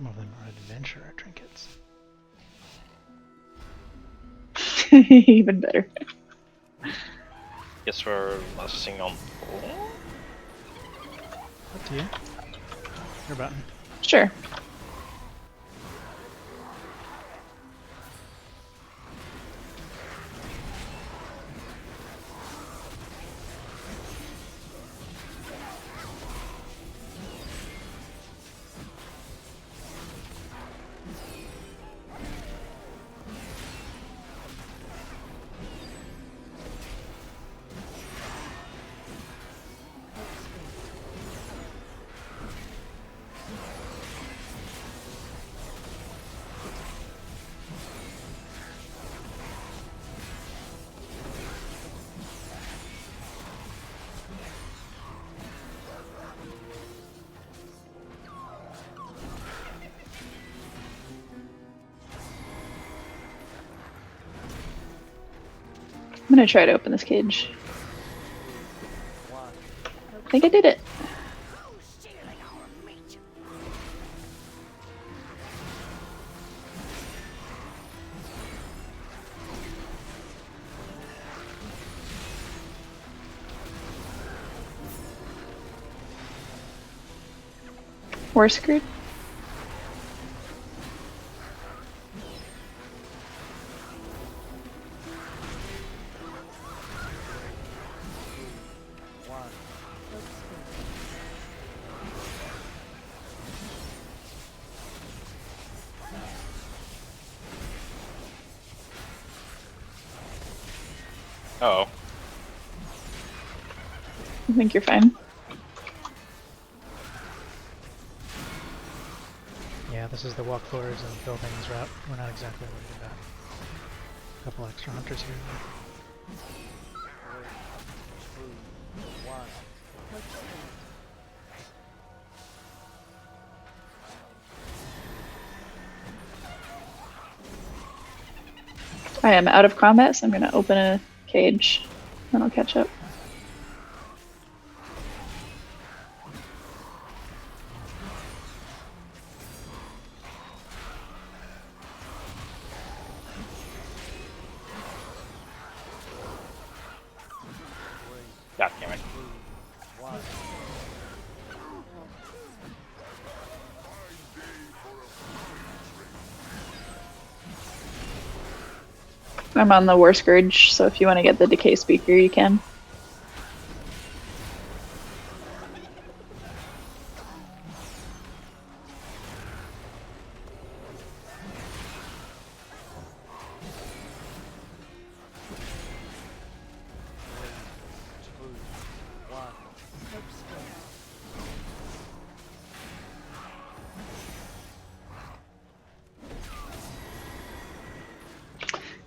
Some of them are adventurer trinkets. Even better. Guess we're lasting on. Up to you. Your button. Sure. I'm gonna try to open this cage. I think I did it. We're screwed. Oh. I think you're fine. Yeah, this is the walk floors and buildings route. We're not exactly worried about a couple extra hunters here. I am out of combat, so I'm gonna open a cage. Then I'll catch up. God damn it. I'm on the War Scourge, so if you want to get the Decay Speaker, you can.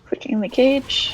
Clicking the cage.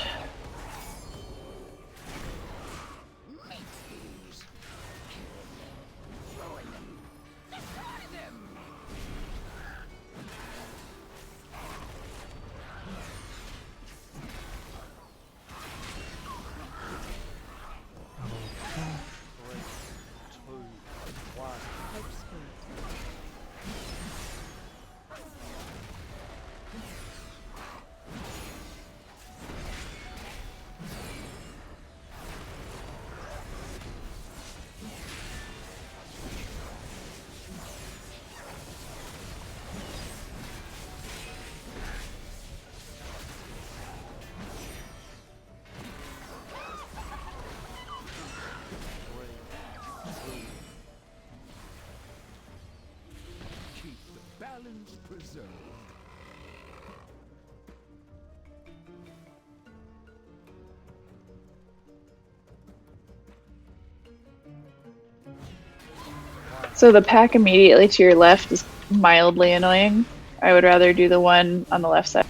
So the pack immediately to your left is mildly annoying. I would rather do the one on the left side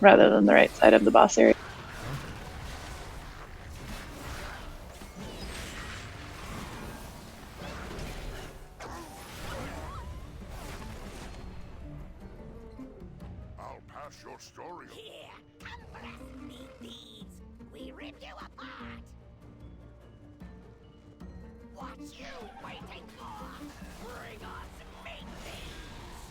rather than the right side of the boss area. I'll pass your story. Here, come for us, meat thieves. We rip you apart. What you waiting for? Bring us meat thieves.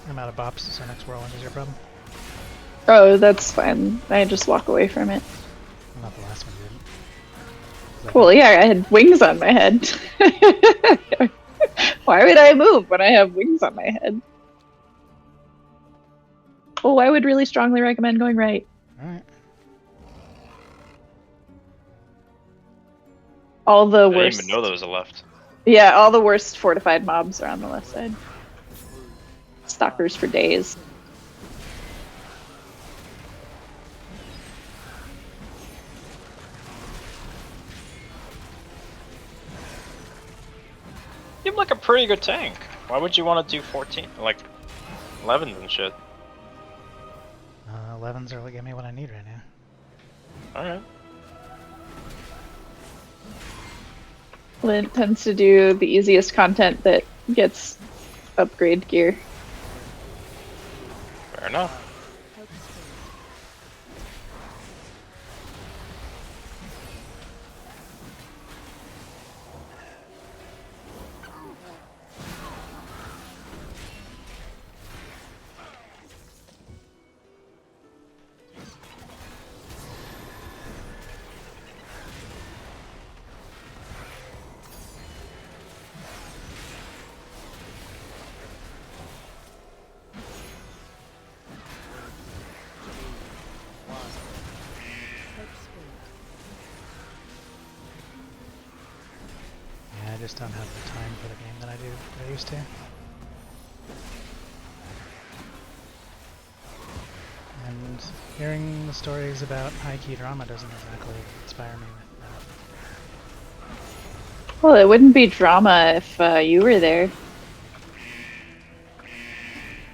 I'm out of bops, so next whirlwind is your problem. Oh, that's fine. I just walk away from it. Well, not the last one, you didn't. Well, yeah, I had wings on my head. Why would I move when I have wings on my head? Oh, I would really strongly recommend going right. Alright. All the I didn't worst. even know there was a left. Yeah, all the worst fortified mobs are on the left side. Stalkers for days. You have like a pretty good tank. Why would you want to do 14, like 11s and shit? 11s are what give me what I need right now. Alright. Lint tends to do the easiest content that gets upgrade gear. Fair enough. Yeah, I just don't have the time for the game that I used to. And hearing the stories about high-key drama doesn't exactly inspire me with that. Well, it wouldn't be drama if you were there.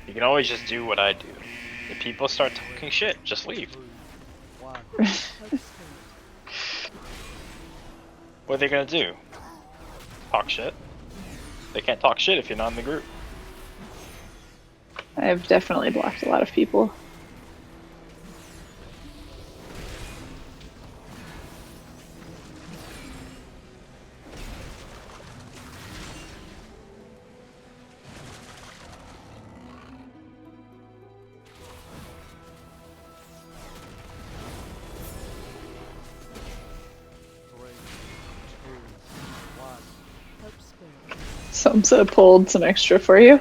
You can always just do what I do. If people start talking shit, just leave. What are they gonna do? Talk shit? They can't talk shit if you're not in the group. I've definitely blocked a lot of people. Samsa pulled some extra for you.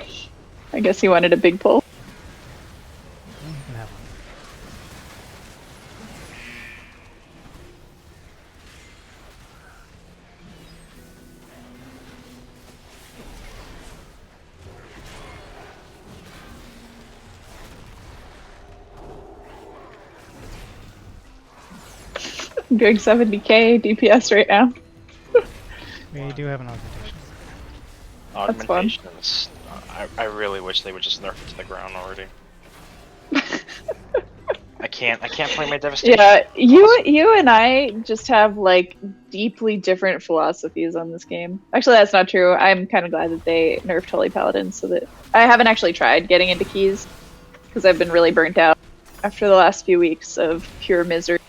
I guess he wanted a big pull. You can have one. I'm doing 70k DPS right now. We do have an augmentation. Augmentations. I really wish they would just nerf it to the ground already. I can't play my devastation. Yeah, you and I just have like deeply different philosophies on this game. Actually, that's not true. I'm kind of glad that they nerfed Holy Paladins so that I haven't actually tried getting into keys because I've been really burnt out after the last few weeks of pure misery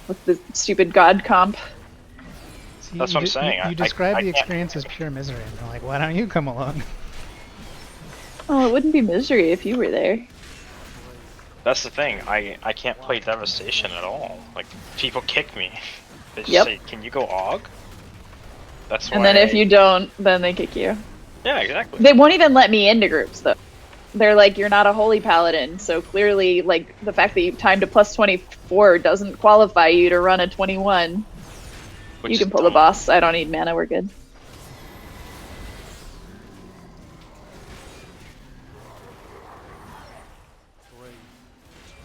with the stupid god comp. See, That's what I'm saying. You describe I the can't- experience as pure misery, and I'm like, why don't you come along? Oh, it wouldn't be misery if you were there. That's the thing. I can't play devastation at all. Like people kick me. They just Yep. say, "Can you go Og?" That's why. And then if you don't, then they kick you. Yeah, exactly. They won't even let me into groups though. They're like, you're not a holy paladin, so clearly, like, the fact that you timed a plus 24 doesn't qualify you to run a 21. Which You can is pull the dumb. boss. I don't need mana. We're good.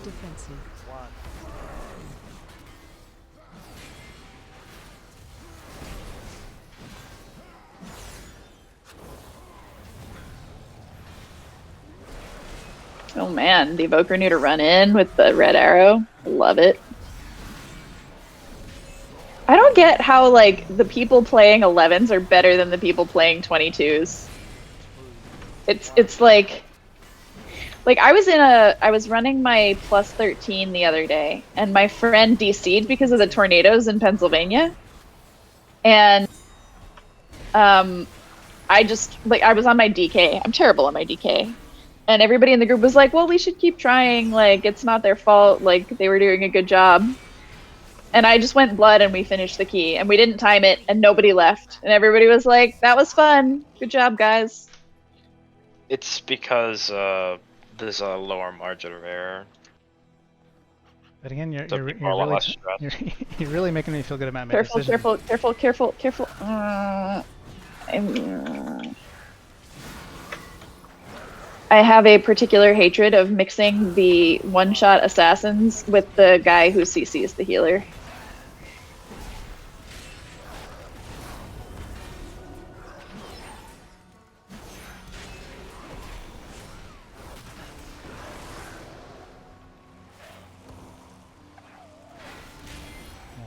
Defensive. Oh man, the evoker knew to run in with the red arrow. I love it. I don't get how like the people playing 11s are better than the people playing 22s. It's like I was running my plus 13 the other day, and my friend DC'd because of the tornadoes in Pennsylvania. And I just like I was on my DK. I'm terrible on my DK. And everybody in the group was like, "Well, we should keep trying. Like it's not their fault. Like they were doing a good job." And I just went blood and we finished the key, and we didn't time it, and nobody left. And everybody was like, "That was fun. Good job, guys." It's because there's a lower margin of error. But again, So people are a lot less stressed. you're really making me feel good about my Careful, decision. careful. I have a particular hatred of mixing the one-shot assassins with the guy who CCs the healer.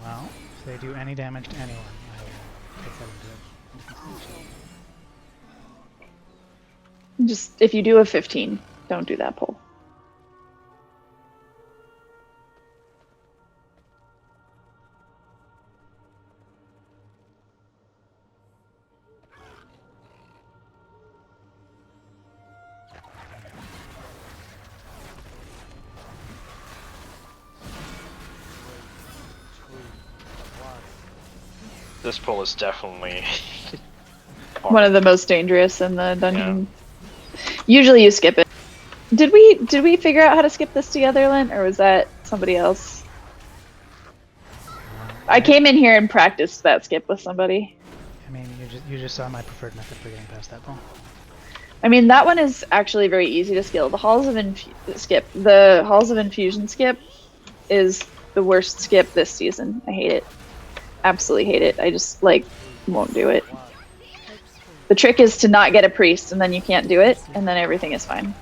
Well, if they do any damage to anyone, I will take that into consideration. Just if you do a 15, don't do that pull. This pull is definitely One of the most dangerous in the dungeon. Usually you skip it. Did we figure out how to skip this together, Lynn, or was that somebody else? I came in here and practiced that skip with somebody. I mean, you just saw my preferred method for getting past that ball. I mean, that one is actually very easy to skill. The Halls of Infusion skip is the worst skip this season. I hate it. Absolutely hate it. I just, like, won't do it. The trick is to not get a priest, and then you can't do it, and then everything is fine.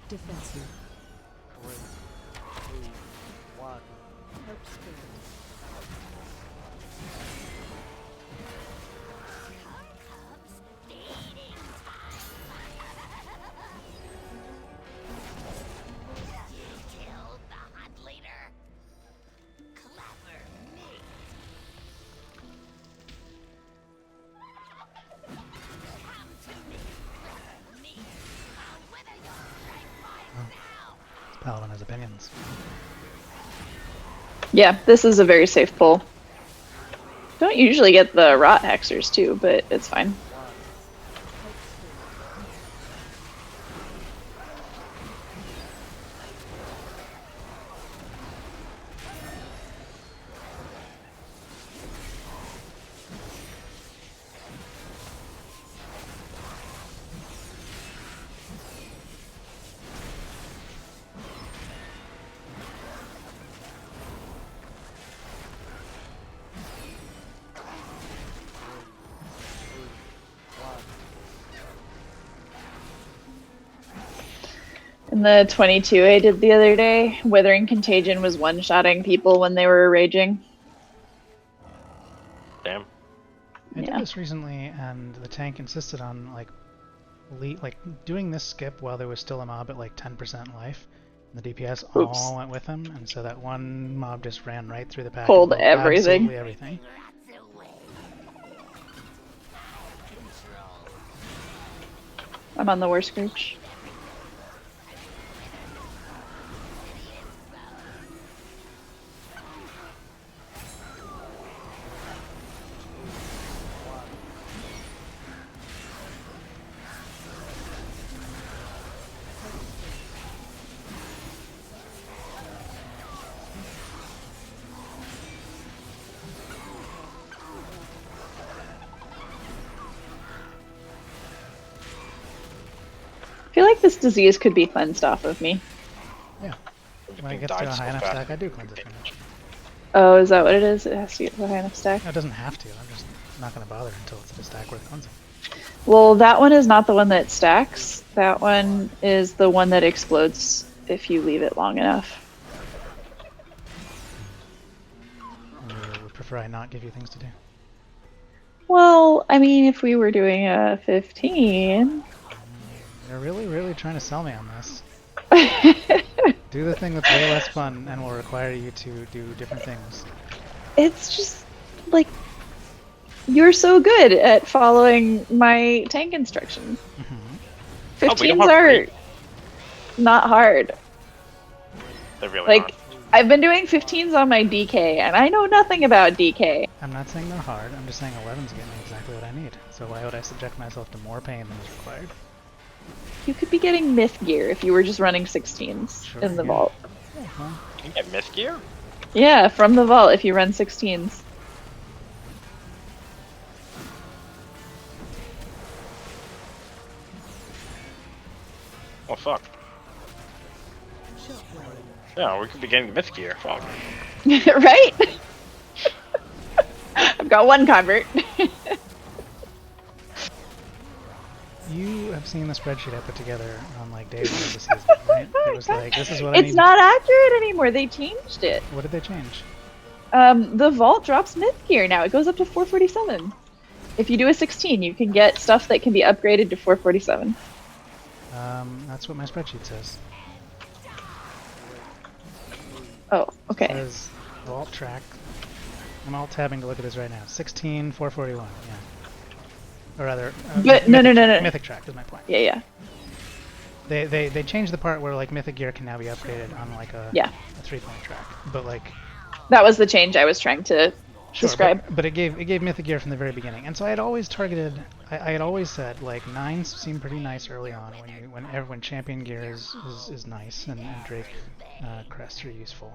Defensive. 3, 2, 1. Help spirit. Killed the hunt leader. Clever me. Come to me. Me. I'll wither your strength by now. Paladin has opinions. Yeah, this is a very safe pull. Don't usually get the rot hexers too, but it's fine. the 22 I did the other day, Withering Contagion was one-shotting people when they were raging. Damn. I did Yeah. this recently, and the tank insisted on like doing this skip while there was still a mob at like 10% life. And the DPS Oops. all went with him, and so that one mob just ran right through the pack. Pulled and everything. Absolutely everything. I'm on the worst Scrooge. I feel like this disease could be cleansed off of me. Yeah. When it Everything gets to a died so high enough fast. stack, I do cleanse it from it. Oh, is that what it is? It has to get to a high enough stack? No, it doesn't have to. I'm just not going to bother until it's at a stack worth cleansing. Well, that one is not the one that stacks. That one is the one that explodes if you leave it long enough. I would prefer I not give you things to do. Well, I mean, if we were doing a 15... You're really, really trying to sell me on this. Do the thing that's way less fun and will require you to do different things. It's just, like, you're so good at following my tank instructions. Mm-hmm. Oh, we don't 15s have are great. not hard. They really Like, aren't. I've been doing 15s on my DK, and I know nothing about DK. I'm not saying they're hard, I'm just saying 11's getting me exactly what I need. So why would I subject myself to more pain than is required? You could be getting myth gear if you were just running 16s Sure, in the yeah. vault. Yeah, well, You can get myth gear? Yeah, from the vault if you run 16s. Oh fuck. Yeah, we could be getting myth gear. Fuck. Right? I've got one convert. you have seen the spreadsheet I put together on like day 1 of the season, right? It was like, this is what I need. It's not accurate anymore. They changed it. What did they change? The vault drops myth gear now. It goes up to 447. If you do a 16, you can get stuff that can be upgraded to 447. That's what my spreadsheet says. Oh, It okay. says vault track. I'm alt tabbing to look at this right now. 16, 441, yeah. Or rather, But no. Mythic track is my point. Yeah, yeah. They changed the part where like mythic gear can now be upgraded on like a Yeah. 3-point track, but like That was the change I was trying to sure, describe. but it gave mythic gear from the very beginning, and so I had always targeted. I had always said like 9s seem pretty nice early on when champion gear is nice and Drake crests are useful.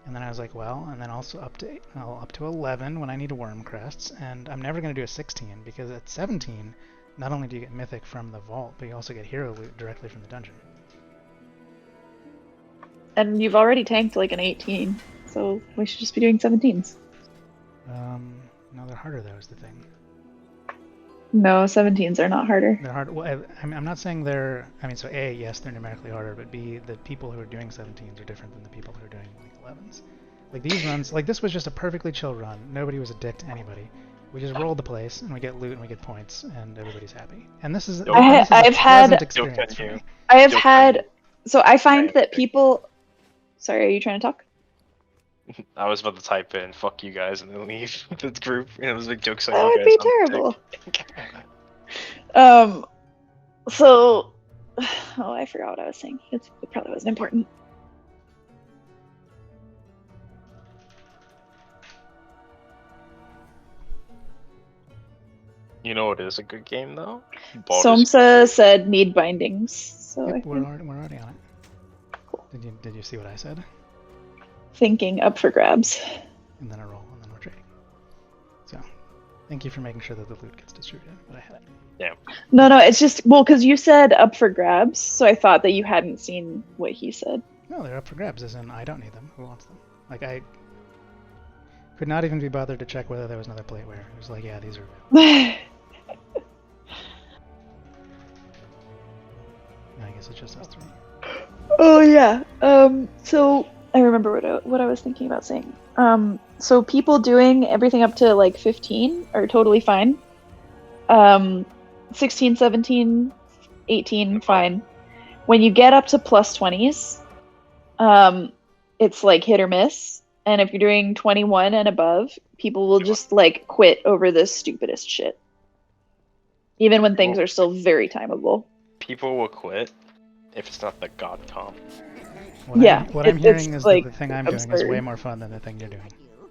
And then I was like, well, and then also up to 11 when I need worm crests, and I'm never going to do a 16 because at 17, not only do you get mythic from the vault, but you also get hero loot directly from the dungeon. And you've already tanked like an 18, so we should just be doing 17s. No, they're harder though, is the thing. No, 17s are not harder. They're hard. Well, I'm not saying they're. I mean, so A, yes, they're numerically harder, but B, the people who are doing 17s are different than the people who are doing like 11s. Like these runs, like this was just a perfectly chill run. Nobody was a dick to anybody. We just rolled the place, and we get loot, and we get points, and everybody's happy. And this is, I've a had- pleasant experience for Joke on me. I have Joke had. on So I find Right. that people. Sorry, are you trying to talk? I was about to type in "fuck you guys" and then leave the group, and it was like jokes on That you would guys. be I'm terrible. dick. So. Oh, I forgot what I was saying. It probably wasn't important. You know what is a good game though? Baldur's Somsa said need bindings. So Yep, I we're think already on it. Did you see what I said? thinking up for grabs. And then a roll, and then we're trading. So, thank you for making sure that the loot gets distributed. But I had it. Yeah. No, it's just well because you said up for grabs, so I thought that you hadn't seen what he said. No, they're up for grabs, as in I don't need them. Who wants them? Like I could not even be bothered to check whether there was another plateware. It was like, yeah, these are available. I guess it's just us three. Oh yeah. So I remember what I was thinking about saying. So people doing everything up to like 15 are totally fine. 16, 17, 18, fine. When you get up to plus 20s, it's like hit or miss. And if you're doing 21 and above, people will just like quit over the stupidest shit. Even when things are still very timeable. People will quit if it's not the god comp. What Yeah, what I'm it's hearing is that like the thing I'm doing is absurd. way more fun than the thing you're doing.